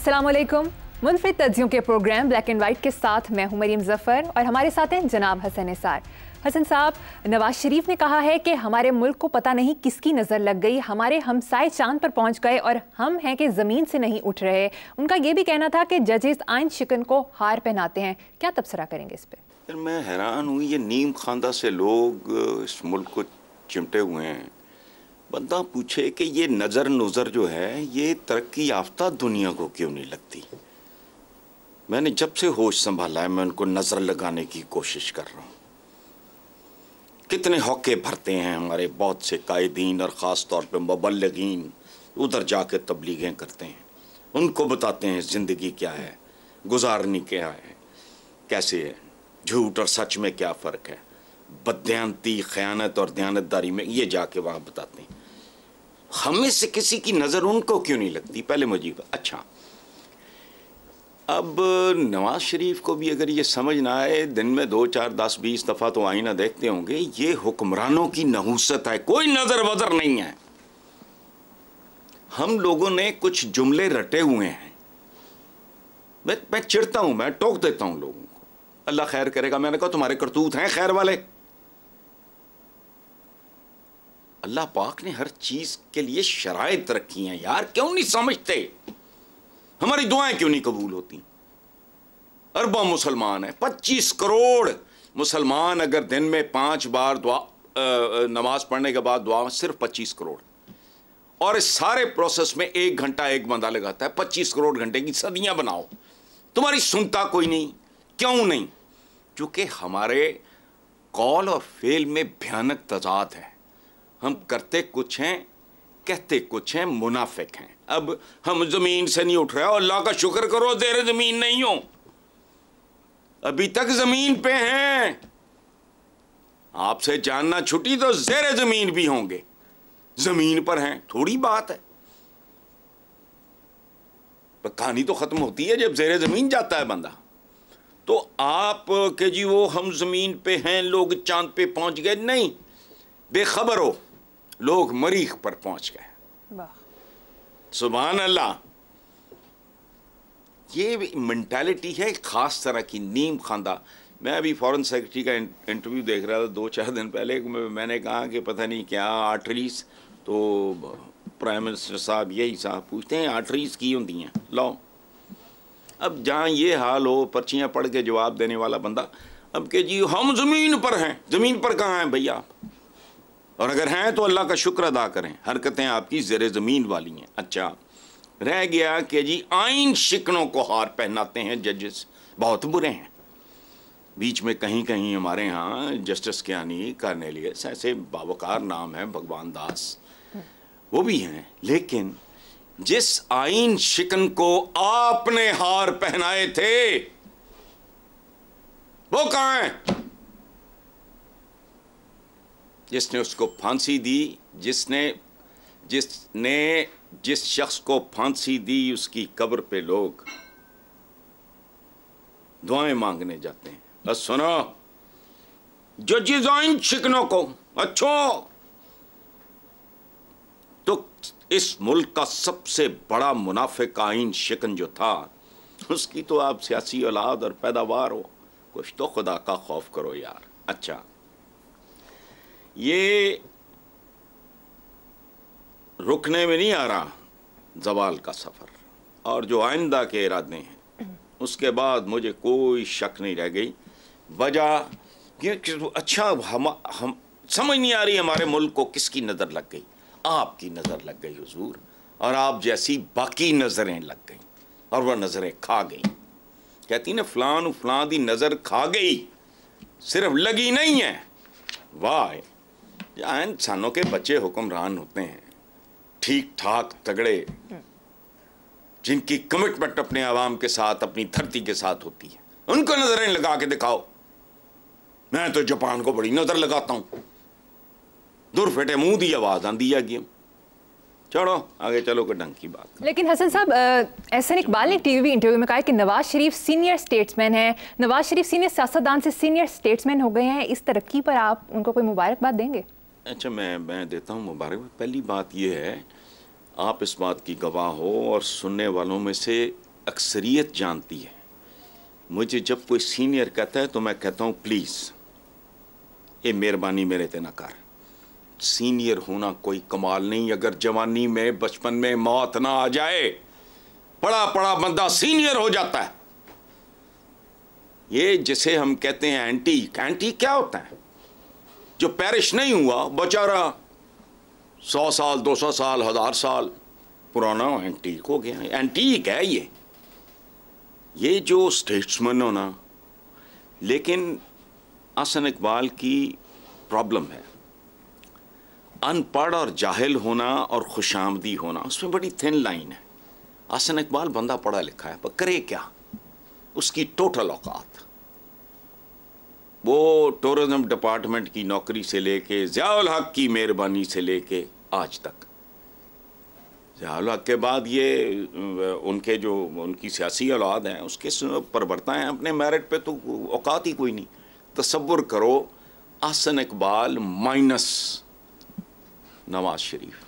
अस्सलाम वालेकुम। मुनफरिद तज्जियों के प्रोग्राम ब्लैक एंड वाइट के साथ मैं हूं मरीम ज़फ़र और हमारे साथ हैं जनाब हसन निसार। हसन साहब, नवाज शरीफ ने कहा है कि हमारे मुल्क को पता नहीं किसकी नज़र लग गई, हमारे हमसाए चांद पर पहुंच गए और हम हैं कि ज़मीन से नहीं उठ रहे। उनका ये भी कहना था कि जजेस आइन शिकन को हार पहनाते हैं। क्या तबसरा करेंगे इस पर? मैं हैरान हूँ, ये नीम खानदा से लोग इस मुल्क को चिमटे हुए हैं। बंदा पूछे कि ये नज़र नुज़र जो है ये तरक्की याफ्ता दुनिया को क्यों नहीं लगती। मैंने जब से होश संभाला है मैं उनको नज़र लगाने की कोशिश कर रहा हूँ। कितने हौके भरते हैं हमारे बहुत से कायदीन और ख़ास तौर पे मुबल्लिगीन, उधर जाके तबलीगें करते हैं, उनको बताते हैं ज़िंदगी क्या है, गुजारनी क्या है, कैसे है, झूठ और सच में क्या फ़र्क है, बददयानती, ख़यानत और दयानतदारी में, ये जाके वहाँ बताते हैं। हमें से किसी की नज़र उनको क्यों नहीं लगती? पहले मुझे अच्छा, अब नवाज शरीफ को भी अगर ये समझ ना आए, दिन में 2, 4, 10, 20 दफ़ा तो आईना देखते होंगे, ये हुक्मरानों की नहूसत है, कोई नज़र वज़र नहीं है। हम लोगों ने कुछ जुमले रटे हुए हैं। मैं चिढ़ता हूँ, मैं टोक देता हूँ लोगों को, अल्लाह खैर करेगा। मैंने कहा तुम्हारे करतूत हैं खैर वाले। अल्लाह पाक ने हर चीज़ के लिए शराइत रखी हैं यार, क्यों नहीं समझते? हमारी दुआएं क्यों नहीं कबूल होती? अरबों मुसलमान हैं, 25 करोड़ मुसलमान, अगर दिन में 5 बार दुआ नमाज पढ़ने के बाद दुआ, सिर्फ 25 करोड़, और इस सारे प्रोसेस में 1 घंटा एक बंदा लगाता है। 25 करोड़ घंटे की सदियां बनाओ, तुम्हारी सुनता कोई नहीं। क्यों नहीं? क्योंकि हमारे कौल और फेल में भयानक तजाद है। हम करते कुछ हैं, कहते कुछ हैं, मुनाफिक हैं। अब हम जमीन से नहीं उठ रहे, और अल्लाह का शुक्र करो ज़ेरे जमीन नहीं हो, अभी तक जमीन पे हैं। आपसे जानना छुट्टी तो ज़ेरे जमीन भी होंगे, जमीन पर हैं, थोड़ी बात है। पर कहानी तो खत्म होती है जब ज़ेरे जमीन जाता है बंदा। तो आप के जी वो हम जमीन पे हैं, लोग चांद पे पहुंच गए, नहीं, बेखबर हो, लोग मरीख पर पहुंच गए। सुभान अल्लाह। ये मेंटालिटी है खास तरह की, नीम खानदा। मैं अभी फॉरेन सेक्रेटरी का इंटरव्यू देख रहा था 2-4 दिन पहले। मैंने कहा कि पता नहीं क्या आर्टरीज, तो प्राइम मिनिस्टर साहब यही साहब पूछते हैं आर्टरीज की होती हैं। लो, अब जहाँ ये हाल हो, पर्चियाँ पढ़ के जवाब देने वाला बंदा, अब के जी हम ज़मीन पर हैं। ज़मीन पर कहाँ हैं भैया? और अगर हैं तो अल्लाह का शुक्र अदा करें, हरकतें आपकी ज़ेरे ज़मीन वाली हैं। अच्छा, रह गया कि जी आइन शिकनों को हार पहनाते हैं जजेस, बहुत बुरे हैं। बीच में कहीं कहीं हमारे यहाँ जस्टिस कियानी, कार्नेलियस, ऐसे बावकार नाम है, भगवान दास, वो भी हैं। लेकिन जिस आइन शिकन को आपने हार पहनाए थे वो कहाँ है? जिसने उसको फांसी दी, जिस शख्स को फांसी दी उसकी कब्र पे लोग दुआएं मांगने जाते हैं। बस सुनो, जो जिजाइन शिकनों को अच्छो, तो इस मुल्क का सबसे बड़ा मुनाफिक आइन शिकन जो था, उसकी तो आप सियासी औलाद और पैदावार हो, कुछ तो खुदा का खौफ करो यार। अच्छा, ये रुकने में नहीं आ रहा ज़वाल का सफ़र, और जो आइंदा के इरादे हैं उसके बाद मुझे कोई शक नहीं रह गई। वजह कि अच्छा, हम समझ नहीं आ रही हमारे मुल्क को किसकी नज़र लग गई। आपकी नज़र लग गई हुजूर, और आप जैसी बाकी नज़रें लग गई, और वह नज़रें खा गई। कहती ना फलान फलां दी नज़र खा गई, सिर्फ लगी नहीं है। वाह, यहाँ इंसानों के बच्चे हुक्मरान होते हैं, ठीक ठाक तगड़े, जिनकी कमिटमेंट अपने आवाम के साथ, अपनी धरती के साथ होती है, उनको नजरें लगा के दिखाओ। मैं तो जापान को बड़ी नजर लगाता हूं, दूर फेटे मुंह दी आवाज आंदी है। चलो आगे चलो, कोई ढंग की बात। लेकिन हसन साहब, एहसन इकबाल ने टीवी इंटरव्यू में कहा कि नवाज शरीफ सीनियर स्टेट्समैन हैं, नवाज शरीफ सीनियर सियासतदान से सीनियर स्टेट्समैन हो गए हैं। इस तरक्की पर आप उनको कोई मुबारकबाद देंगे? अच्छा, मैं देता हूँ मुबारकबाद। पहली बात यह है, आप इस बात की गवाह हो, और सुनने वालों में से अक्सरियत जानती है। मुझे जब कोई सीनियर कहता है तो मैं कहता हूँ प्लीज़ ये मेहरबानी मेरे ते ना कर। सीनियर होना कोई कमाल नहीं, अगर जवानी में बचपन में मौत ना आ जाए, बड़ा बड़ा बंदा सीनियर हो जाता है। ये जिसे हम कहते हैं एंटीक, एंटीक क्या होता है? जो पेरिश नहीं हुआ, बेचारा 100 साल 200 साल 1000 साल पुराना एंटीक हो गया। एंटीक है ये जो स्टेट्समैन हो ना। लेकिन हसन इकबाल की प्रॉब्लम है, अनपढ़ और जाहिल होना और खुशामदी होना, उसमें बड़ी थिन लाइन है। हसन इकबाल बंदा पढ़ा लिखा है, पर करे क्या? उसकी टोटल औकात, वो टूरिज्म डिपार्टमेंट की नौकरी से लेके ज़ियाउल हक की मेहरबानी से लेके आज तक, ज़ियाउल हक के बाद ये उनके जो उनकी सियासी औलाद हैं उसके परवरता हैं अपने मेरिट पे, तो औकात ही कोई नहीं। तसव्वुर करो हसन इकबाल माइनस नवाज शरीफ,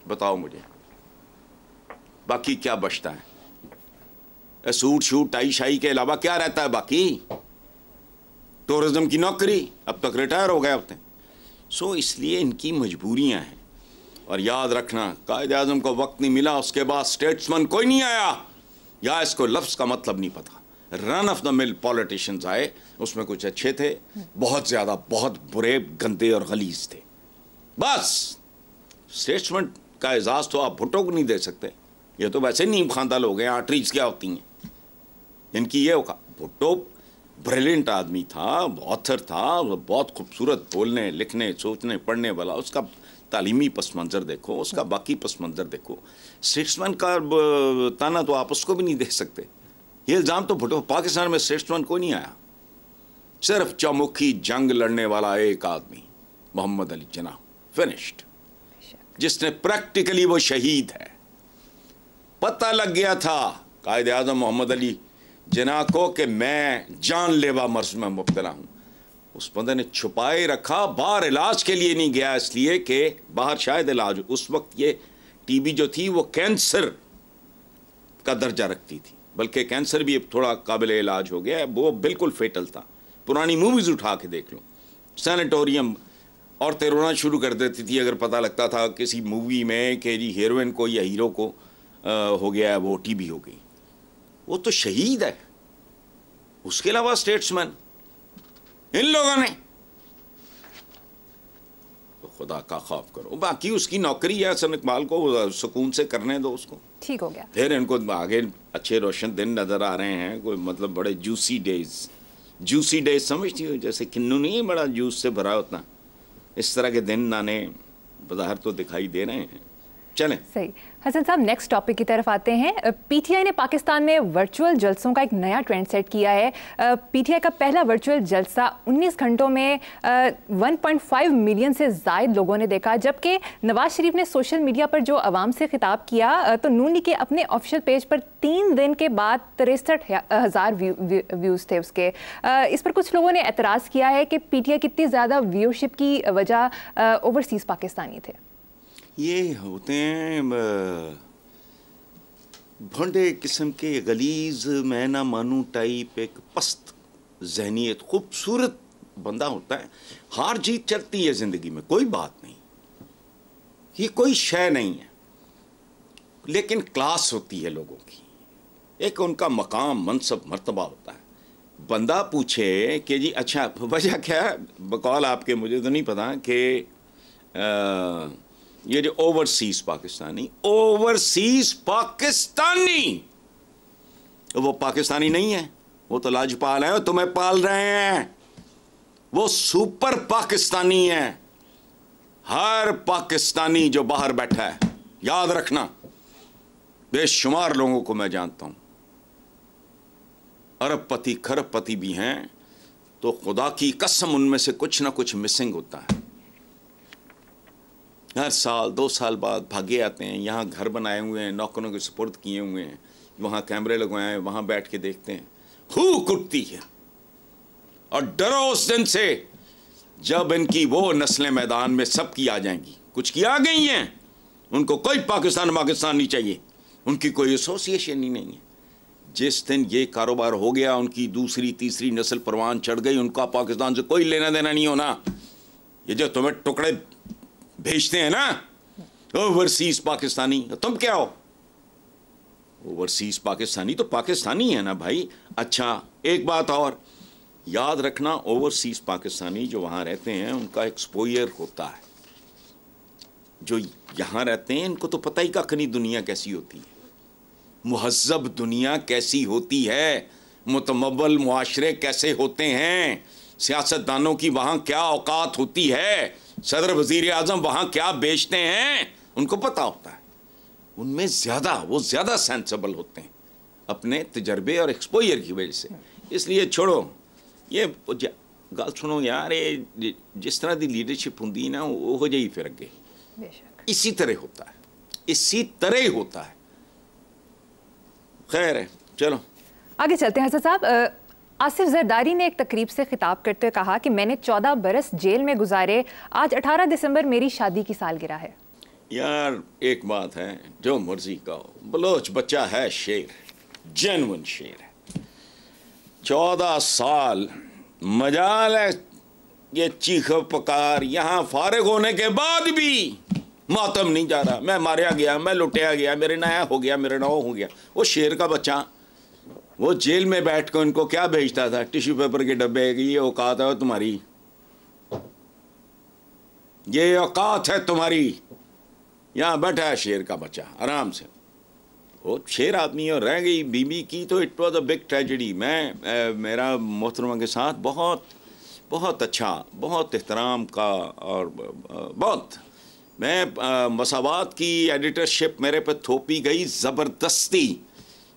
बताओ मुझे बाकी क्या बचता है? सूट शूट टाई शाई के अलावा क्या रहता है बाकी? टूरिज्म की नौकरी, अब तक रिटायर हो गए अब तक। सो इसलिए इनकी मजबूरियां हैं। और याद रखना, कायद आज़म को वक्त नहीं मिला, उसके बाद स्टेट्समैन कोई नहीं आया, या इसको लफ्ज़ का मतलब नहीं पता। Run of the mill politicians आए, उसमें कुछ अच्छे थे, बहुत ज़्यादा बहुत बुरे गंदे और गलीज थे। बस स्टेट्समैन का एजाज़ तो आप भुट्टो को नहीं दे सकते, ये तो वैसे नीम खानदा लोग हैं। आर्टरीज क्या होती हैं इनकी? ये होगा। भुट्टो ब्रिलियंट आदमी था, ऑथर था, बहुत खूबसूरत बोलने लिखने सोचने पढ़ने वाला। उसका तालीमी पस मंज़र देखो, उसका बाकी पस मंज़र देखो। स्टेट्समैन का ताना तो आप उसको भी नहीं दे सकते। ये इल्ज़ाम तो भुट्टो, पाकिस्तान में स्टेट्समैन कोई नहीं आया, सिर्फ चौमुखी जंग लड़ने वाला एक आदमी, मोहम्मद अली जिन्ना, फिनिश्ड, जिसने प्रैक्टिकली वो शहीद है। पता लग गया था कायद आज़म मोहम्मद अली जिन्ना को कि मैं जानलेवा मर्ज में मुब्तला हूँ। उस बंदे ने छुपाए रखा, बाहर इलाज के लिए नहीं गया, इसलिए कि बाहर शायद इलाज, उस वक्त ये टीबी जो थी वो कैंसर का दर्जा रखती थी, बल्कि कैंसर भी अब थोड़ा काबिल इलाज हो गया है, वो बिल्कुल फेटल था। पुरानी मूवीज़ उठा के देख लो, सैनिटोरियम औरतें रोना शुरू कर देती थी अगर पता लगता था किसी मूवी में कि जी हीरोइन को या हीरो को हो गया है, वो टीबी हो गई। वो तो शहीद है। उसके अलावा स्टेट्समैन इन लोगों ने, तो खुदा का खौफ करो। बाकी उसकी नौकरी है, हसन इकबाल को सुकून से करने दो, उसको ठीक हो गया। फिर इनको आगे अच्छे रोशन दिन नजर आ रहे हैं, कोई मतलब बड़े जूसी डेज समझती हो, जैसे किन्नू नहीं बड़ा जूस से भरा होता, इस तरह के दिन नाने बाहर तो दिखाई दे रहे हैं। चलें, सही। हसन साहब, नेक्स्ट टॉपिक की तरफ आते हैं। पीटीआई ने पाकिस्तान में वर्चुअल जलसों का एक नया ट्रेंड सेट किया है। पीटीआई का पहला वर्चुअल जलसा 19 घंटों में 1.5 मिलियन से ज़ायद लोगों ने देखा, जबकि नवाज शरीफ ने सोशल मीडिया पर जो आवाम से खिताब किया तो नून लीग के अपने ऑफिशियल पेज पर 3 दिन के बाद 63,000 व्यूज़ थे उसके। इस पर कुछ लोगों ने एतराज़ किया है कि पीटीआई कितनी ज़्यादा व्यूअरशिप की वजह ओवरसीज़ पाकिस्तानी थे। ये होते हैं भंडे किस्म के गलीज, मैं ना मानू टाइप, एक पस्त जहनियत। खूबसूरत बंदा होता है, हार जीत चलती है ज़िंदगी में, कोई बात नहीं, ये कोई शय नहीं है, लेकिन क्लास होती है लोगों की, एक उनका मकाम मनसब मर्तबा होता है। बंदा पूछे कि जी अच्छा वजह क्या है, बकौल आपके मुझे तो नहीं पता कि ये जो ओवरसीज पाकिस्तानी वो पाकिस्तानी नहीं है, वो तो लाजपाल है, तुम्हें पाल रहे हैं, वो सुपर पाकिस्तानी है। हर पाकिस्तानी जो बाहर बैठा है, याद रखना, बेशुमार लोगों को मैं जानता हूं, अरबपति खरबपति भी हैं, तो खुदा की कसम उनमें से कुछ ना कुछ मिसिंग होता है। हर साल 2 साल बाद भागे आते हैं, यहाँ घर बनाए हुए हैं, नौकरों के सुपुर्द किए हुए हैं, वहाँ कैमरे लगवाए हैं, वहाँ बैठ के देखते हैं, हूक उठती है। और डरो उस दिन से जब इनकी वो नस्लें मैदान में सब की आ जाएंगी। कुछ की आ गई हैं, उनको कोई पाकिस्तान नहीं चाहिए, उनकी कोई एसोसिएशन ही नहीं है। जिस दिन ये कारोबार हो गया, उनकी दूसरी तीसरी नस्ल परवान चढ़ गई, उनका पाकिस्तान से कोई लेना देना नहीं होना। ये जो तुम्हें टुकड़े भेजते हैं ना ओवरसीज पाकिस्तानी, तुम क्या हो? ओवरसीज पाकिस्तानी तो पाकिस्तानी है ना भाई। अच्छा, एक बात और याद रखना, ओवरसीज पाकिस्तानी जो वहाँ रहते हैं उनका एक्सपोजर होता है। जो यहाँ रहते हैं इनको तो पता ही कख नहीं दुनिया कैसी होती है, मुहज़्ज़ब दुनिया कैसी होती है, मुतमव्वल मुआशरे कैसे होते हैं, सियासतदानों की वहाँ क्या औकात होती है, सदर वज़ीर आज़म वहाँ क्या बेचते हैं, उनको पता होता है। उनमें वो ज़्यादा सेंसिबल होते हैं अपने तजर्बे और एक्सपोजर की वजह से। इसलिए छोड़ो ये गल सुनो यार, ये जिस तरह की लीडरशिप होंगी ना वो जी फिर अगे इसी तरह होता है, इसी तरह होता है। खैर है, चलो आगे चलते हैं। हसन साहब, आसिफ जरदारी ने एक तकरीब से खिताब करते हुए कहा कि मैंने 14 बरस जेल में गुजारे, आज 18 दिसंबर मेरी शादी की सालगिरह है। यार एक बात है, जो मर्जी कहो, बलोच बच्चा है शेर, जेन्युइन शेर है। 14 साल मजाल है ये चीख पकार, यहाँ फारिग होने के बाद भी मातम नहीं जा रहा। मैं मारा गया, मैं लुटिया गया, मेरे नया हो गया, मेरे नौ हो गया। वो शेर का बच्चा वो जेल में बैठ कर उनको क्या भेजता था? टिश्यू पेपर के डब्बे। ये औकात है तुम्हारी, ये औकात है तुम्हारी। यहाँ बैठा है शेर का बच्चा आराम से, वो शेर आदमी और रह गई बीबी की, तो it was a big tragedy. मेरा मोहतरमा के साथ बहुत अच्छा, बहुत एहतराम का और बहुत, मैं मसावात की एडिटरशिप मेरे पे थोपी गई ज़बरदस्ती।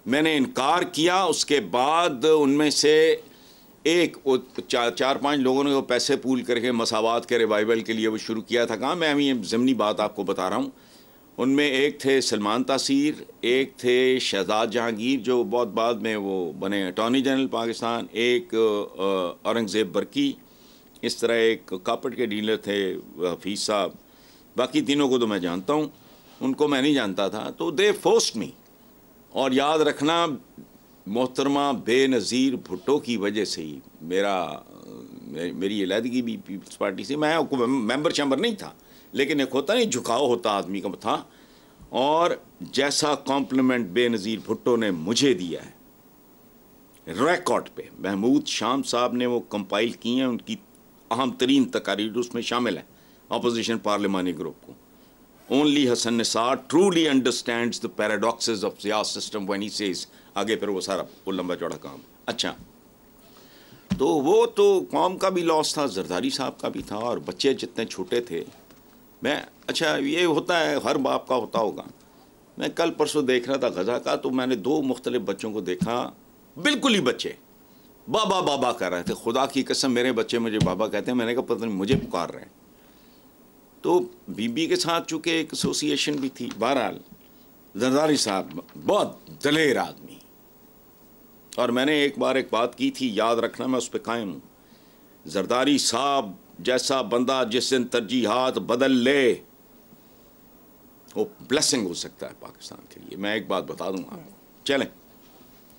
मैंने इनकार किया, उसके बाद उनमें से एक चार पांच लोगों ने वो पैसे पूल करके मसावात के रिवाइवल के लिए वो शुरू किया था। कहाँ, मैं अभी ये ज़मनी बात आपको बता रहा हूँ। उनमें एक थे सलमान तासीर, एक थे शहजाद जहांगीर जो बहुत बाद में वो बने अटॉर्नी जनरल पाकिस्तान, एक औरंगज़ेब बरकी, इस तरह एक कापड़ के डीलर थे हफीज़ साहब। बाकी तीनों को तो मैं जानता हूँ, उनको मैं नहीं जानता था। तो दे फोर्स्ड मी। और याद रखना, मोहतरमा बेनज़ीर भुट्टो की वजह से ही मेरी अलहदगी भी पीपल्स पार्टी से, मैं मेंबर शैम्बर नहीं था, लेकिन एक होता नहीं झुकाव होता आदमी का था। और जैसा कॉम्प्लीमेंट बेनज़ीर भुट्टो ने मुझे दिया है रिकॉर्ड पे, महमूद शाम साहब ने वो कंपाइल की हैं, उनकी अहम तरीन तकारीर उसमें शामिल है अपोजिशन पार्लिमानी ग्रुप को। Only Hasan Nisar truly understands the paradoxes of सियास सिस्टम व्हेन ही सेज, आगे फिर वो सारा वो लंबा चौड़ा काम। अच्छा, तो वो तो कौम का भी लॉस था, जरदारी साहब का भी था, और बच्चे जितने छोटे थे। अच्छा ये होता है, हर बाप का होता होगा। मैं कल परसों देख रहा था गज़ा का, तो मैंने 2 मुख्तलिफ बच्चों को देखा, बिल्कुल ही बच्चे बाबा बाबा कर रहे थे। खुदा की कसम मेरे बच्चे मुझे बाबा कहते हैं। मैंने कहा पता नहीं मुझे पुकार रहे हैं। तो बीबी के साथ चूँकि एक एसोसिएशन भी थी। बहरहाल जरदारी साहब बहुत दलेर आदमी, और मैंने एक बार एक बात की थी, याद रखना, मैं उस पर कायम हूँ। जरदारी साहब जैसा बंदा जिस दिन तरजीहात बदल ले, वो ब्लेसिंग हो सकता है पाकिस्तान के लिए। मैं एक बात बता दूंगा आपको। चलें,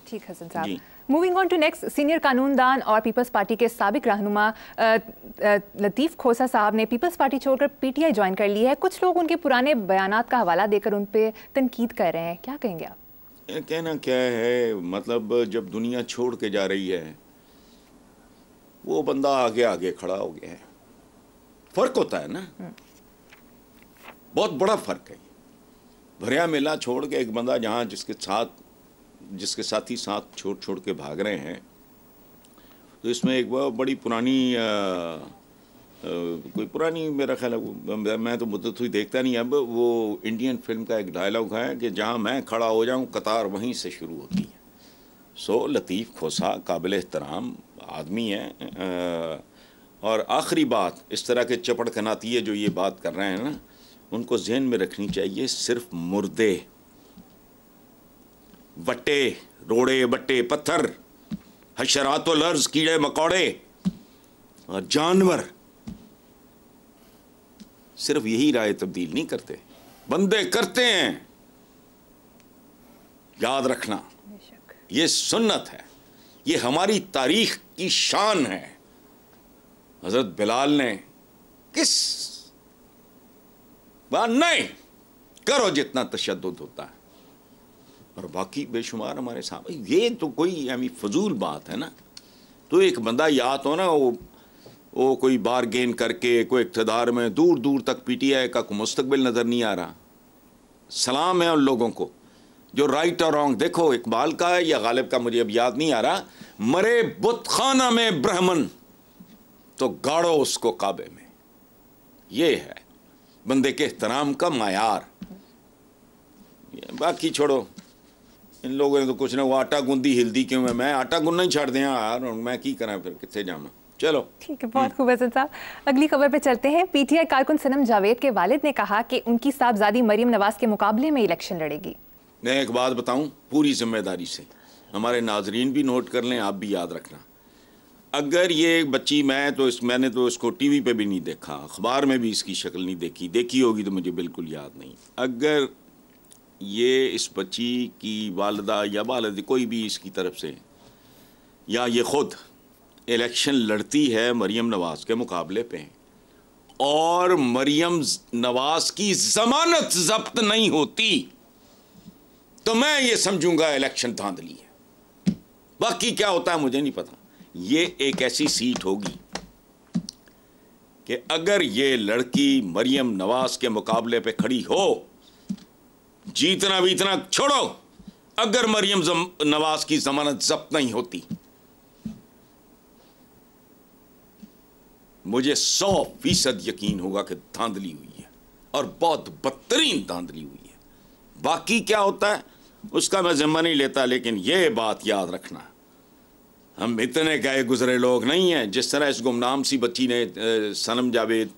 ठीक हसन साहब। Moving on to next, senior कानूनदान और पीपल्स पार्टी के साबिक रहनुमा लतीफ़ खोसा साहब ने पीपल्स पार्टी छोड़कर पीटीआई ज्वाइन कर ली है। कुछ लोग उनके पुराने बयानात का हवाला देकर उन पर तनकीद कर रहे हैं, क्या कहेंगे आप? कहना क्या है, मतलब जब दुनिया छोड़ के जा रही है, वो बंदा आगे आगे खड़ा हो गया है। फ़र्क होता है ना, बहुत बड़ा फ़र्क है। भरिया मेला छोड़ के एक बंदा जहाँ जिसके साथी साथ छोड़ के भाग रहे हैं, तो इसमें एक बड़ी पुरानी कोई पुरानी, मेरा ख्याल है, मैं तो मुद्दत हुई देखता नहीं अब, वो इंडियन फिल्म का एक डायलॉग है कि जहाँ मैं खड़ा हो जाऊँ कतार वहीं से शुरू होती है। सो लतीफ़ खोसा काबिल एहतराम आदमी है। और आखिरी बात, इस तरह के चपड़ कनातिये जो ये बात कर रहे हैं ना, उनको जहन में रखनी चाहिए, सिर्फ मुर्दे, वट्टे, रोड़े, बट्टे, पत्थर, हशरातो लर्ज, कीड़े मकोड़े और जानवर सिर्फ यही राय तब्दील नहीं करते, बंदे करते हैं, याद रखना। ये सुन्नत है, ये हमारी तारीख की शान है। हजरत बिलाल ने किस बात नहीं, करो जितना तशद्दुद होता है, और बाकी बेशुमार हमारे साहब। ये तो कोई फजूल बात है ना। तो एक बंदा या तो ना वो कोई बारगेन करके कोई इक़्तिदार में दूर दूर तक PTI का कोई मुस्तकबिल नज़र नहीं आ रहा। सलाम है उन लोगों को जो राइट और रॉन्ग, देखो इकबाल का है या गालिब का मुझे अब याद नहीं आ रहा, मरे बुतखाना में ब्राह्मण तो गाड़ो उसको काबे में। ये है बंदे के एहतराम का मायार। बाकी छोड़ो, इन लोगों ने तो कुछ ना, वो आटा गूंदी हिल्दी क्यों है, मैं आटा गूंदना ही छड़ दें यार, मैं की करा फिर, कितने जाना। चलो ठीक है, बहुत खूब हसन साहब। अगली खबर पे चलते हैं। PTI कारकुन सनम जावेद के वालिद ने कहा कि उनकी साहबजादी मरियम नवाज के मुकाबले में इलेक्शन लड़ेगी। मैं एक बात बताऊं पूरी जिम्मेदारी से, हमारे नाजरीन भी नोट कर लें, आप भी याद रखना। अगर ये बच्ची, मैंने तो इसको TV पे भी नहीं देखा, अखबार में भी इसकी शक्ल नहीं देखी, देखी होगी तो मुझे बिल्कुल याद नहीं। अगर ये इस बच्ची की वालिदा या वालिद कोई भी इसकी तरफ से, या ये खुद इलेक्शन लड़ती है मरियम नवाज के मुकाबले पे, और मरियम नवाज की जमानत जब्त नहीं होती, तो मैं ये समझूंगा इलेक्शन धांधली है। बाकी क्या होता है मुझे नहीं पता। ये एक ऐसी सीट होगी कि अगर ये लड़की मरियम नवाज के मुकाबले पे खड़ी हो, जीतना बीतना छोड़ो, अगर मरियम नवाज की जमानत जब्त नहीं होती, मुझे 100% यकीन होगा कि धांधली हुई है, और बहुत बदतरीन धांधली हुई है। बाकी क्या होता है उसका मैं जिम्मा नहीं लेता, लेकिन यह बात याद रखना, हम इतने गए गुजरे लोग नहीं हैं। जिस तरह इस गुमनाम सी बच्ची ने, सनम जावेद,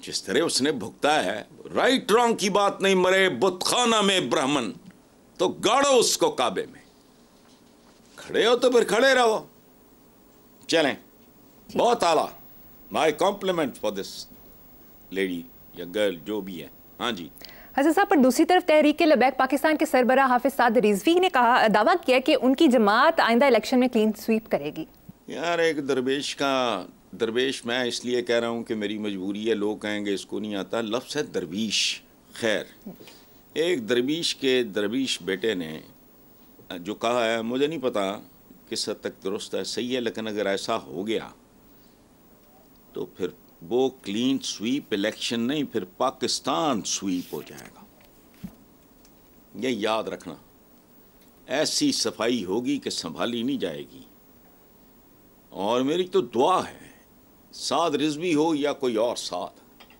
जिस तरह उसने भुगता है, राइट रॉन्ग की बात नहीं, मरे बुतखाना में ब्राह्मण तो गाड़ो उसको काबे में। खड़े हो तो फिर खड़े रहो। चलें, बहुत आला, my complement for this lady या गर्ल जो भी है। हाँ जी हसन साहब, पर दूसरी तरफ तहरीक लबैक पाकिस्तान के सरबराह हाफिज साद रिजवी ने दावा किया कि उनकी जमात आइंदा इलेक्शन में क्लीन स्वीप करेगी। यार एक दरवेश मैं इसलिए कह रहा हूँ कि मेरी मजबूरी है, लोग कहेंगे इसको नहीं आता, लफ्ज़ है दरवीश। खैर, एक दरवीश बेटे ने जो कहा है, मुझे नहीं पता किस हद तक दुरुस्त है, सही है, लेकिन अगर ऐसा हो गया तो फिर वो क्लीन स्वीप इलेक्शन नहीं, फिर पाकिस्तान स्वीप हो जाएगा। ये याद रखना, ऐसी सफाई होगी कि संभाली नहीं जाएगी। और मेरी तो दुआ है, साद रिजवी हो या कोई और साद,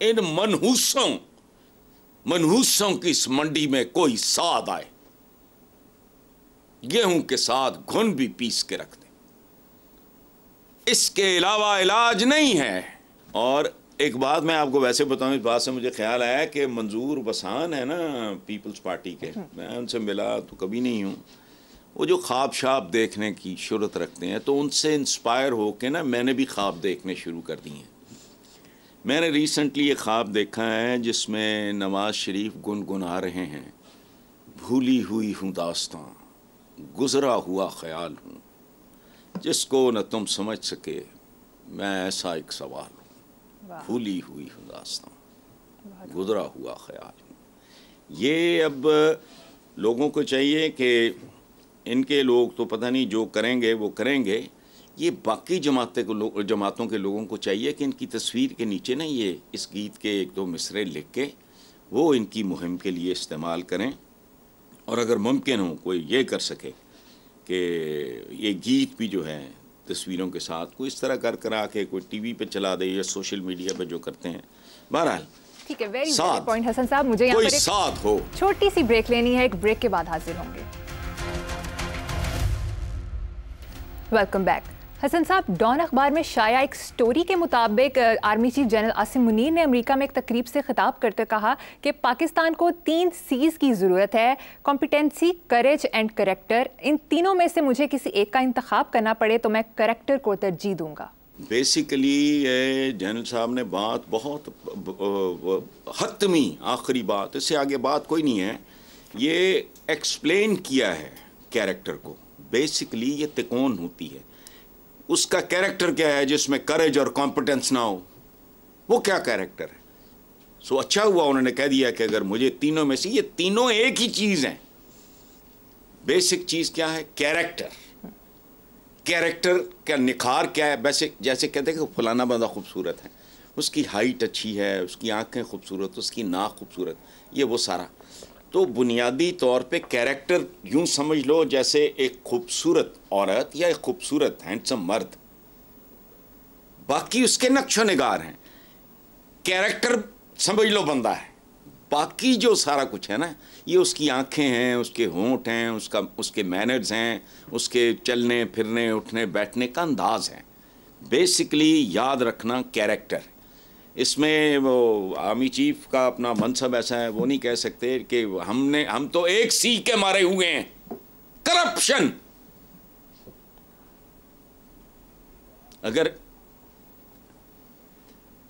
इन मनहूसों की इस मंडी में कोई साद आए, गेहूं के साथ घुन भी पीस के रख दे, इसके अलावा इलाज नहीं है। और एक बात मैं आपको वैसे बताऊं, इस बात से मुझे ख्याल आया कि मंजूर बसान है ना पीपल्स पार्टी के, मैं उनसे मिला तो कभी नहीं हूँ, वो जो ख्वाब शाब देखने की शुरुत रखते हैं, तो उनसे इंस्पायर होके ना मैंने भी ख्वाब देखने शुरू कर दिए हैं। मैंने रिसेंटली ये ख्वाब देखा है जिसमें नवाज शरीफ गुनगुना रहे हैं, भूली हुई हूँ दास्तां, गुजरा हुआ ख्याल हूँ, जिसको न तुम समझ सके मैं ऐसा एक सवाल हूँ, भूली हुई हूँ दास्तां, गुजरा हुआ ख्याल हूँ। ये अब लोगों को चाहिए कि इनके लोग तो पता नहीं जो करेंगे वो करेंगे, ये बाकी जमातों के लोगों को चाहिए कि इनकी तस्वीर के नीचे ना ये इस गीत के 1-2 मिसरे लिख के वो इनकी मुहिम के लिए इस्तेमाल करें। और अगर मुमकिन हो कोई ये कर सके कि ये गीत भी जो है तस्वीरों के साथ कोई इस तरह करा के कोई TV पे चला दे या सोशल मीडिया पे जो करते हैं। बहरहाल ठीक है, वेरी गुड पॉइंट हसन साहब। मुझे यहाँ पर साथ हो, छोटी सी ब्रेक लेनी है, एक ब्रेक के बाद हाजिर होंगे। Welcome back. हसन साहब, डॉन अखबार में शाया एक स्टोरी के मुताबिक army chief general Asim Munir ने अमेरिका में एक तकरीब से खिताब करते कहा कि पाकिस्तान को 3 C's की ज़रूरत है, कॉम्पिटेंसी, करेज एंड करेक्टर। इन तीनों में से मुझे किसी एक का इंतखाब करना पड़े तो मैं करेक्टर को तरजीह दूंगा। बेसिकली जनरल साहब ने बात बहुत हतमी, आखिरी बात, इससे आगे बात कोई नहीं है। ये एक्सप्लेन किया है कैरेक्टर को। बेसिकली ये तिकोन होती है, उसका कैरेक्टर क्या है जिसमें करेज और कॉम्पिटेंस ना हो, वो क्या कैरेक्टर है। सो अच्छा हुआ उन्होंने कह दिया कि अगर मुझे तीनों में से, ये तीनों एक ही चीज हैं। बेसिक चीज क्या है? कैरेक्टर। कैरेक्टर का निखार क्या है? वैसे जैसे कहते हैं कि फलाना बंदा खूबसूरत है, उसकी हाइट अच्छी है, उसकी आंखें खूबसूरत, उसकी नाक खूबसूरत, ये वो सारा। तो बुनियादी तौर पे कैरेक्टर यूं समझ लो जैसे एक खूबसूरत औरत या एक खूबसूरत हैंडसम मर्द, बाकी उसके नक्शो निगार हैं। कैरेक्टर समझ लो बंदा है, बाकी जो सारा कुछ है ना, ये उसकी आंखें हैं, उसके होंठ हैं, उसके मैनर्स हैं, उसके चलने फिरने उठने बैठने का अंदाज है। बेसिकली याद रखना कैरेक्टर। इसमें वो आर्मी चीफ का अपना मनसब ऐसा है, वो नहीं कह सकते कि हम तो एक सी के मारे हुए हैं, करप्शन। अगर,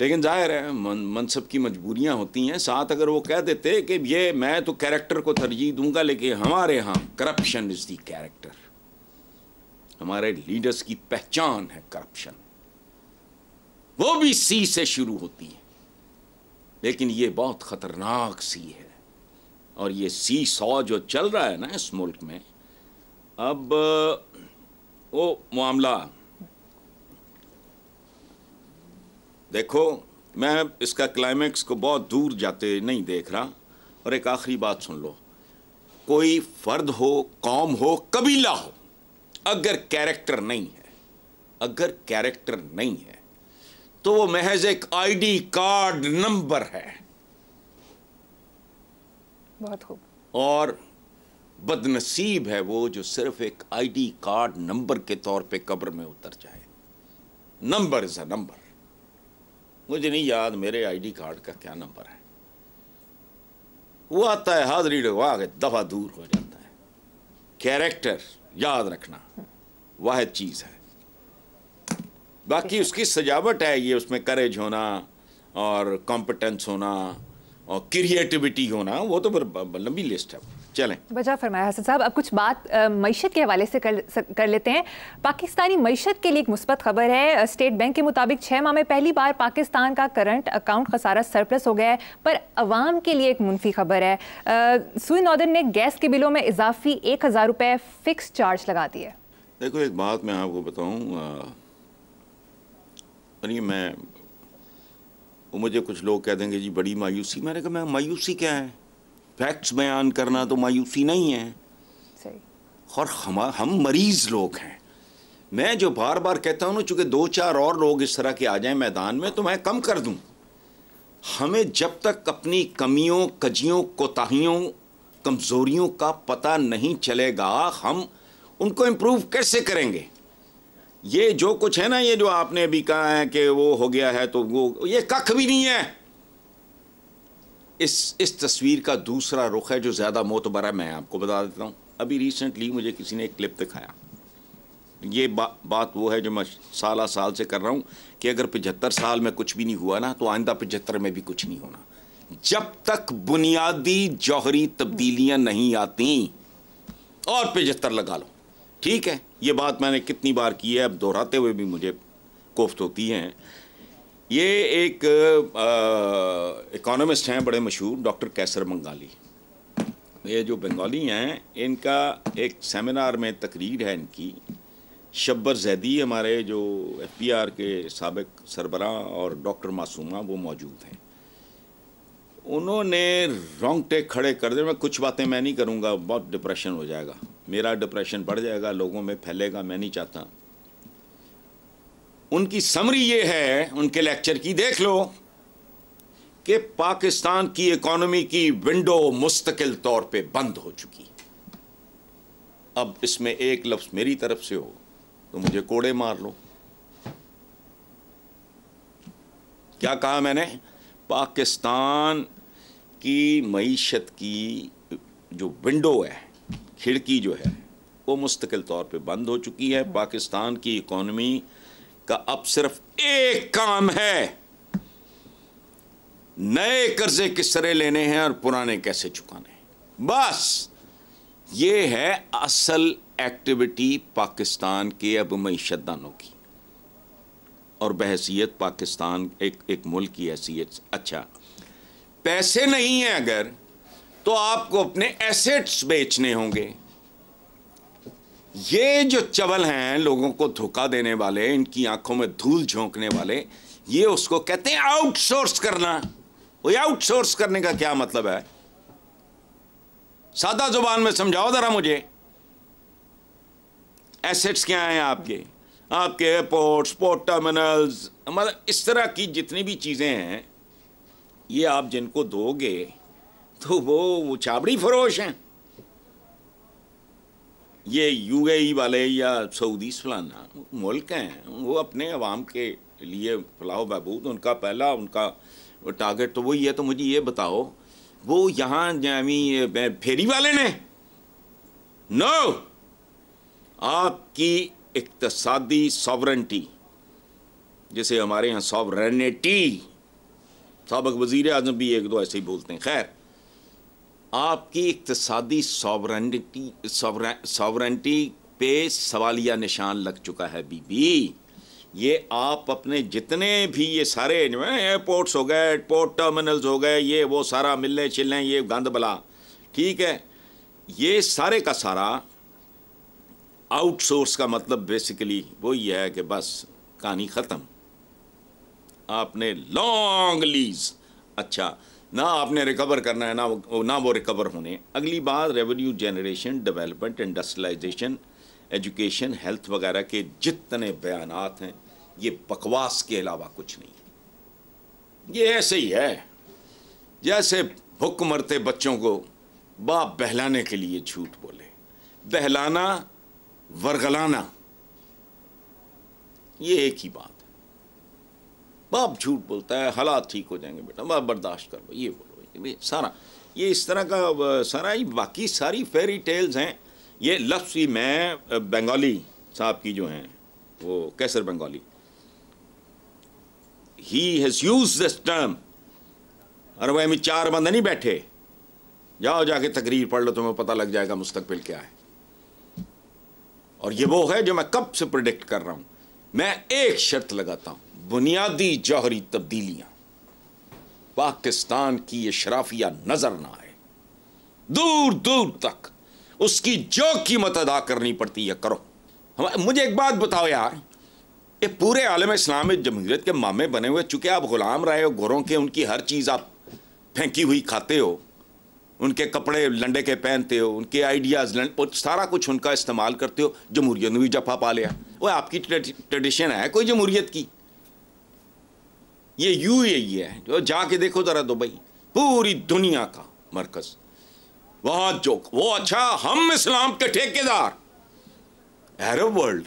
लेकिन जाहिर है मनसब की मजबूरियां होती हैं। साथ अगर वो कह देते कि ये मैं तो कैरेक्टर को तरजीह दूंगा, लेकिन हमारे यहाँ करप्शन इज दी कैरेक्टर, हमारे लीडर्स की पहचान है करप्शन, वो भी सी से शुरू होती है। लेकिन ये बहुत खतरनाक सी है, और ये सी 100 जो चल रहा है ना इस मुल्क में, अब वो मामला देखो, मैं इसका क्लाइमैक्स को बहुत दूर जाते नहीं देख रहा। और एक आखिरी बात सुन लो, कोई फर्द हो, कौम हो, कबीला हो, अगर कैरेक्टर नहीं है, अगर कैरेक्टर नहीं है तो वो महज एक आईडी कार्ड नंबर है। बहुत खूब। और बदनसीब है वो जो सिर्फ एक आईडी कार्ड नंबर के तौर पे कब्र में उतर जाए। Number is a number. मुझे नहीं याद मेरे आईडी कार्ड का क्या नंबर है, वो आता है, हाजिरी लगवा के दफा दूर हो जाता है। कैरेक्टर याद रखना वाहिद चीज है, बाकी उसकी सजावट है, ये उसमें करेज होना और कॉम्पिटेंस होना और क्रिएटिविटी होना, वो तो फिर लंबी लिस्ट है। चलें, वजह फरमाया हसन साहब। अब कुछ बात मईशत के हवाले से कर लेते हैं। पाकिस्तानी मईशत के लिए एक मुस्बत खबर है। स्टेट बैंक के मुताबिक 6 माह में पहली बार पाकिस्तान का करंट अकाउंट खसारा सरप्लस हो गया है, पर अवाम के लिए एक मुनफी खबर है। सुई नॉर्दर्न ने गैस के बिलों में इजाफी 1000 रुपये फिक्स चार्ज लगा दिए। देखो एक बात मैं आपको बताऊँ, मुझे कुछ लोग कह देंगे जी बड़ी मायूसी। मैंने कहा मैं मायूसी क्या है, फैक्ट्स बयान करना तो मायूसी नहीं है। सही। और हम मरीज लोग हैं। मैं जो बार बार कहता हूँ ना, चूंकि 2-4 और लोग इस तरह के आ जाएं मैदान में तो मैं कम कर दूं। हमें जब तक अपनी कमियों, कजियों, कोताहियों, कमजोरियों का पता नहीं चलेगा, हम उनको इम्प्रूव कैसे करेंगे। ये जो कुछ है ना, ये जो आपने अभी कहा है कि वो हो गया है, तो वो ये कख भी नहीं है। इस तस्वीर का दूसरा रुख है जो ज़्यादा मोतबर है। मैं आपको बता देता हूँ, अभी रिसेंटली मुझे किसी ने एक क्लिप दिखाया। ये बात वो है जो मैं साल से कर रहा हूँ कि अगर 75 साल में कुछ भी नहीं हुआ ना, तो आइंदा 75 में भी कुछ नहीं होना। जब तक बुनियादी जौहरी तब्दीलियाँ नहीं आती, और 75 लगा लो, ठीक है। ये बात मैंने कितनी बार की है, अब दोहराते हुए भी मुझे कोफ्त होती हैं। ये एक इकोनॉमिस्ट हैं बड़े मशहूर, डॉक्टर कैसर बंगाली। ये जो बंगाली हैं, इनका एक सेमिनार में तकरीर है इनकी। शब्बर जैदी हमारे जो FPR के साबिक सरबराह और डॉक्टर मासूमा वो मौजूद हैं। उन्होंने रोंगटे खड़े कर दिए। मैं कुछ बातें मैं नहीं करूँगा, बहुत डिप्रेशन हो जाएगा, मेरा डिप्रेशन बढ़ जाएगा, लोगों में फैलेगा, मैं नहीं चाहता। उनकी समरी ये है उनके लेक्चर की, देख लो, कि पाकिस्तान की इकोनॉमी की विंडो मुस्तकिल तौर पे बंद हो चुकी। अब इसमें एक लफ्ज मेरी तरफ से हो तो मुझे कोड़े मार लो। क्या कहा मैंने? पाकिस्तान की मईशत की जो विंडो है, खिड़की जो है, वो मुस्तकिल तौर पे बंद हो चुकी है। पाकिस्तान की इकोनॉमी का अब सिर्फ एक काम है, नए कर्जे किस तरह लेने हैं और पुराने कैसे चुकाने हैं। बस ये है असल एक्टिविटी पाकिस्तान के अब मईशतदानों की, और बहैसियत पाकिस्तान एक मुल्क की हैसियत। अच्छा, पैसे नहीं हैं अगर, तो आपको अपने एसेट्स बेचने होंगे। ये जो चवल हैं लोगों को धोखा देने वाले, इनकी आंखों में धूल झोंकने वाले, ये उसको कहते हैं आउटसोर्स करना। वो आउटसोर्स करने का क्या मतलब है? सादा जुबान में समझाओ जरा मुझे। एसेट्स क्या हैं आपके? आपके एयरपोर्ट्स, पोर्ट टर्मिनल्स, मतलब इस तरह की जितनी भी चीजें हैं, ये आप जिनको दोगे तो वो छाबड़ी फरोश हैं। ये यूएई वाले या सऊदी फलाना मुल्क हैं, वो अपने अवाम के लिए फलाह बहबूद, उनका पहला उनका टारगेट तो वही है। तो मुझे ये बताओ, वो यहाँ फेरी वाले ने? नो, आपकी इक्तसादी सॉवरेंटी, जैसे हमारे यहाँ सॉवरेनिटी, साबिक वज़ीर आज़म भी एक दो ऐसे ही बोलते हैं। खैर, आपकी इक्तसादी सॉवरेंटी पे सवालिया निशान लग चुका है बीबी। ये आप अपने जितने भी ये सारे एयरपोर्ट्स हो गए, पोर्ट टर्मिनल्स हो गए, ये वो सारा मिलने चिलने, ये गंद बला, ठीक है, ये सारे का सारा आउटसोर्स का मतलब बेसिकली वो ये है कि बस कहानी ख़त्म। आपने लॉन्ग लीज, अच्छा, ना आपने रिकवर करना है, ना वो रिकवर होने। अगली बात, revenue generation, development, industrialisation, education, health वगैरह के जितने बयानात हैं, ये बकवास के अलावा कुछ नहीं। ये ऐसे ही है जैसे भूख मरते बच्चों को बाप बहलाने के लिए झूठ बोले। बहलाना, वर्गलाना, ये एक ही बात है। बाप झूठ बोलता है, हालात ठीक हो जाएंगे बेटा, बाप बर्दाश्त करो, ये बोलो, सारा ये इस तरह का सारा ही बाकी सारी फेरी टेल्स हैं। ये लफ्ज़ ही मैं बंगाली साहब की जो हैं, वो Qaiser Bengali, he has used this term. और वह में चार बंदे नहीं बैठे, जाओ जाके तकरीर पढ़ लो, तुम्हें पता लग जाएगा मुस्तकबिल क्या है। और ये वो है जो मैं कब से प्रेडिक्ट कर रहा हूं। मैं एक शर्त लगाता हूं, बुनियादी जौहरी तब्दीलियां पाकिस्तान की ये शराफिया नजर ना आए, दूर दूर तक उसकी जो कीमत अदा करनी पड़ती है करो। मुझे एक बात बताओ यार, ये पूरे आलम इस्लाम में जमहूरियत के मामे बने हुए, चूंकि आप गुलाम रहे हो गोरों के, उनकी हर चीज़ आप फेंकी हुई खाते हो, उनके कपड़े लंडे के पहनते हो, उनके आइडियाज़ सारा कुछ उनका इस्तेमाल करते हो। जमहूरियत ने भी जफा पा लिया। वो आपकी ट्रेडिशन है कोई जमहूरियत की? ये यूएई है, जो जाके देखो ज़रा दुबई, पूरी दुनिया का मरकज़ वहाँ जो वो। अच्छा, हम इस्लाम के ठेकेदार, अरब वर्ल्ड,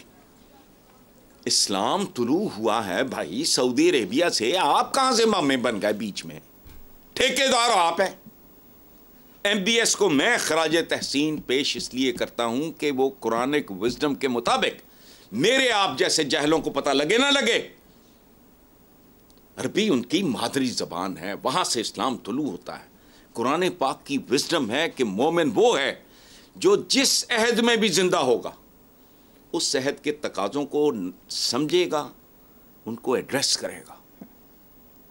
इस्लाम तुलू हुआ है भाई सऊदी अरेबिया से, आप कहाँ से मामे बन गए बीच में? ठेकेदार आप हैं। MBS को मैं खराज तहसीन पेश इसलिए करता हूं कि वो कुरानिक विजडम के मुताबिक मेरे आप जैसे जहलों को पता लगे ना लगे, अरबी उनकी मादरी जबान है, वहां से इस्लाम तुलू होता है। कुरान पाक की विजडम है कि मोमिन वो है जो जिस अहद में भी जिंदा होगा उस अहद के तकाजों को समझेगा, उनको एड्रेस करेगा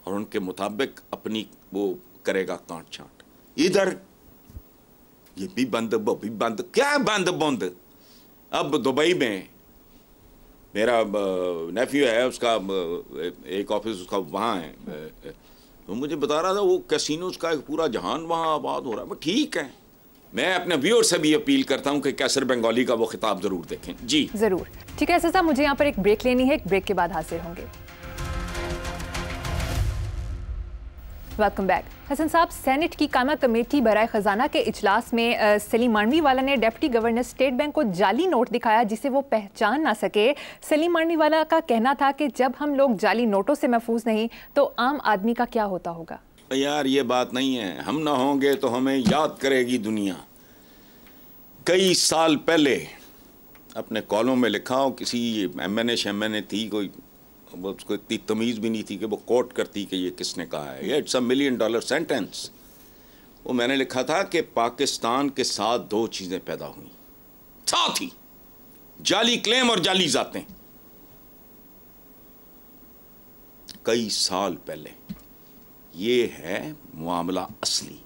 और उनके मुताबिक अपनी वो करेगा कांट छांट। इधर ये भी बंद, वो भी बंद, क्या बंद बंद। अब दुबई में मेरा नेफ्यू है, उसका एक ऑफिस उसका वहाँ है, तो मुझे बता रहा था वो कैसीनोज का एक पूरा जहान वहाँ आबाद हो रहा है। ठीक है, मैं अपने व्यूअर से भी अपील करता हूँ कि कैसर बंगाली का वो खिताब जरूर देखें। जी जरूर। ठीक है साहब, मुझे यहाँ पर एक ब्रेक लेनी है, एक ब्रेक के बाद हाजिर होंगे। Welcome back. हसन साहब, सेनेट की कायमा कमेटी बराए खजाना के इजलास में सलीम मांडवीवाला ने डिप्टी गवर्नर स्टेट बैंक को जाली नोट दिखाया जिसे वो पहचान ना सके। सलीम मांडवीवाला का कहना था कि जब हम लोग जाली नोटों से महफूज नहीं तो आम आदमी का क्या होता होगा। यार ये बात नहीं है, हम ना होंगे तो हमें याद करेगी दुनिया। कई साल पहले अपने कॉलों में लिखा हो, किसी MNA थी कोई, वो उसको इतनी तमीज़ भी नहीं थी कि वो कोट करती कि ये किसने कहा है। ये इट्स $1 मिलियन सेंटेंस। वो मैंने लिखा था कि पाकिस्तान के साथ दो चीजें पैदा हुई, साथ ही जाली क्लेम और जाली जातें। कई साल पहले ये है मामला असली।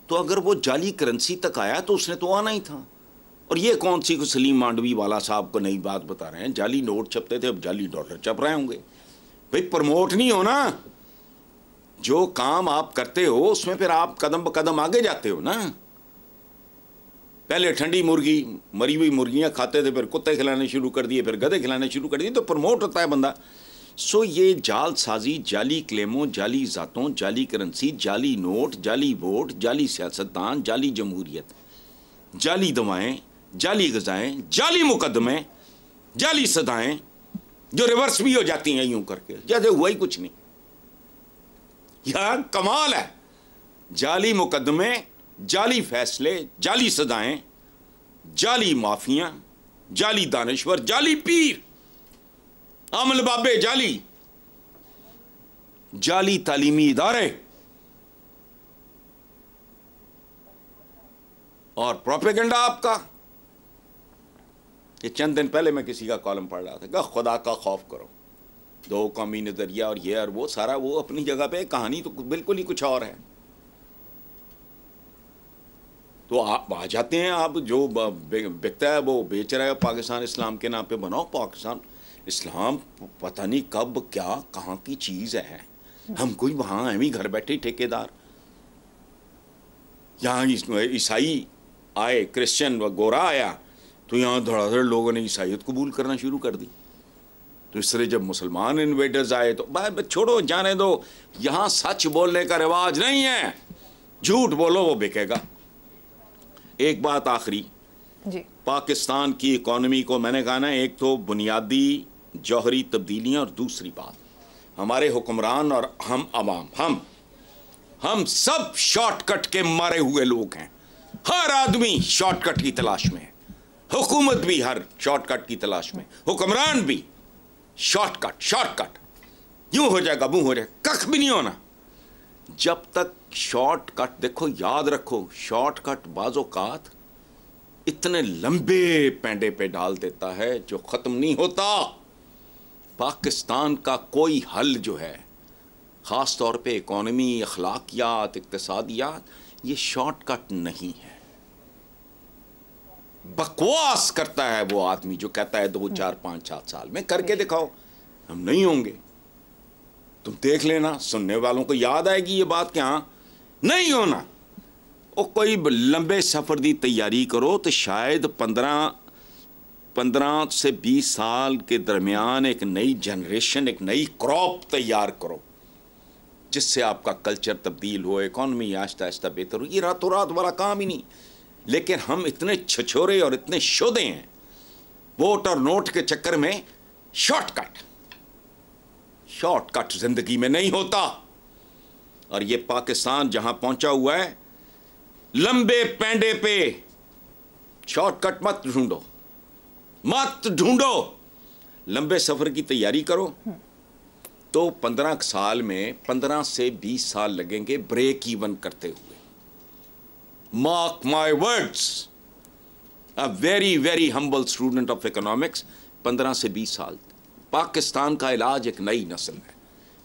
तो अगर वो जाली करेंसी तक आया तो उसने तो आना ही था। और ये कौन सी को सलीम मांडवी वाला साहब को नई बात बता रहे हैं, जाली नोट छपते थे, अब जाली डॉलर छप रहे होंगे। भाई प्रमोट नहीं हो ना, जो काम आप करते हो उसमें फिर आप कदम ब कदम आगे जाते हो ना। पहले ठंडी मुर्गी, मरी हुई मुर्गियां खाते थे, फिर कुत्ते खिलाने शुरू कर दिए, फिर गधे खिलाने शुरू कर दिए, तो प्रमोट होता है बंदा। सो ये जालसाजी, जाली क्लेमों, जाली जातों, जाली करेंसी, जाली नोट, जाली वोट, जाली सियासतदान, जाली जमहूरियत, जाली दवाएं, जाली गजाएं, जाली मुकदमे, जाली सदाएं, जो रिवर्स भी हो जाती हैं यूं करके, जैसे हुआ ही कुछ नहीं। यार कमाल है। जाली मुकदमे, जाली फैसले, जाली सदाएं, जाली माफियां, जाली दानिश्वर, जाली पीर, अमल बाबे जाली, जाली तालीमी इदारे और प्रोपेगेंडा आपका। ये चंद दिन पहले मैं किसी का कॉलम पढ़ रहा था कि खुदा का खौफ करो, दो कौमी नजरिया और ये और वो सारा, वो अपनी जगह पे, कहानी तो बिल्कुल ही कुछ और है। तो आप आ जाते हैं, आप जो बिकता है वो बेच रहा है। पाकिस्तान इस्लाम के नाम पे बनाओ पाकिस्तान इस्लाम, पता नहीं कब क्या कहाँ की चीज है। हम कोई वहां हम ही घर बैठे ठेकेदार। यहाँ ईसाई आए, क्रिश्चियन व गोरा आया, तो यहाँ धड़ाधड़ लोगों ने ईसाइयत कबूल करना शुरू कर दी। तो इस तरह जब मुसलमान इन्वेडर्स आए तो भाई छोड़ो, जाने दो। यहाँ सच बोलने का रिवाज नहीं है, झूठ बोलो वो बिकेगा। एक बात आखिरी जी, पाकिस्तान की इकॉनमी को मैंने कहा ना, एक तो बुनियादी जौहरी तब्दीलियां और दूसरी बात हमारे हुक्मरान और हम अवाम, हम सब शॉर्टकट के मारे हुए लोग हैं। हर आदमी शॉर्टकट की तलाश में है, हुकूमत भी हर शॉर्टकट की तलाश में, हुक्मरान भी शॉर्टकट, यूं हो जाएगा वो हो जाएगा, कख भी नहीं होना जब तक शॉर्टकट। देखो याद रखो, शॉर्टकट बाज़ोकात इतने लंबे पैंडे पे डाल देता है जो खत्म नहीं होता। पाकिस्तान का कोई हल जो है, खास तौर पे इकोनॉमी, अखलाकियात, इक्तिसादियात, ये शॉर्टकट नहीं है। बकवास करता है वो आदमी जो कहता है 2, 4, 5, 7 साल में करके दिखाओ। हम नहीं होंगे, तुम देख लेना, सुनने वालों को याद आएगी ये बात कि हाँ नहीं होना। वो कोई लंबे सफर की तैयारी करो तो शायद 15 से 20 साल के दरमियान एक नई जनरेशन, एक नई क्रॉप तैयार करो जिससे आपका कल्चर तब्दील हो, इकॉनमी आहिस्ता आहिस्ता बेहतर हो। ये रातों रात वाला काम ही नहीं। लेकिन हम इतने छछोरे और इतने शोधे हैं, वोट और नोट के चक्कर में। शॉर्टकट जिंदगी में नहीं होता। और ये पाकिस्तान जहां पहुंचा हुआ है, लंबे पैंडे पे शॉर्टकट मत ढूंढो, लंबे सफर की तैयारी करो। तो 15 साल में 15 से 20 साल लगेंगे ब्रेक इवन करते हुए। Mark my words, a very very humble student of economics. 15 से 20 साल पाकिस्तान का इलाज एक नई नस्ल है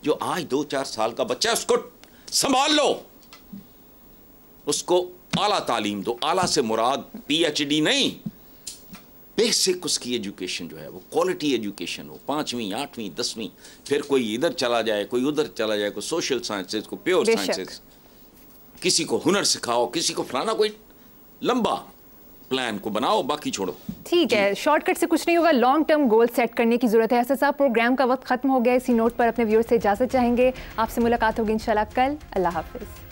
जो आज 2-4 साल का बच्चा है, उसको संभाल लो, उसको आला तालीम दो। आला से मुराद PhD नहीं, बेसिक उसकी एजुकेशन जो है वो क्वालिटी एजुकेशन हो, 5वीं 8वीं 10वीं। फिर कोई इधर चला जाए, कोई उधर चला जाए, कोई सोशल साइंसेज, कोई प्योर साइंसेज, किसी को हुनर सिखाओ, किसी को फलाना, कोई लंबा प्लान को बनाओ, बाकी छोड़ो। ठीक है, शॉर्टकट से कुछ नहीं होगा, लॉन्ग टर्म गोल सेट करने की जरूरत है। ऐसा साहब, प्रोग्राम का वक्त खत्म हो गया। इसी नोट पर अपने व्यूअर्स से इजाजत चाहेंगे। आपसे मुलाकात होगी इंशाल्लाह कल। अल्लाह हाफिज।